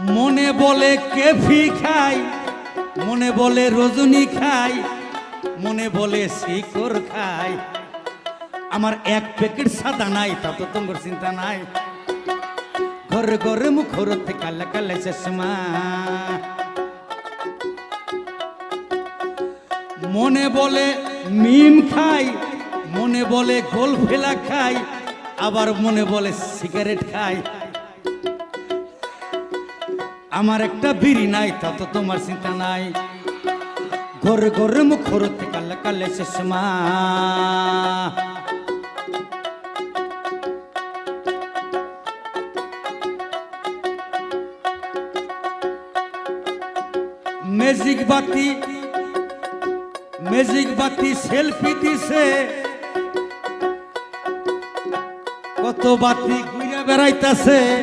মনে বলে কেফি খাই, মনে বলে রজনী খাই, মনে বলে শিকড় খাই। আমার এক প্যাকেট সাদা নাই, তা তো তোমার চিন্তা নাই। ঘরে ঘরে মুখরতে কালে কালে চশমা। মনে বলে মিম খাই, মনে বলে গোল ফেলা খাই, আবার মনে বলে সিগারেট খাই। আমার একটা বিড়ি নাই, তা তো তোমার চিন্তা নাই। ঘরে ঘরে মুখরতে কালে কালে চশমা। ম্যাজিক বাতি, ম্যাজিক বাতি সেলফি দিছে, কত বাতি ঘুরে বেড়াইতাছে।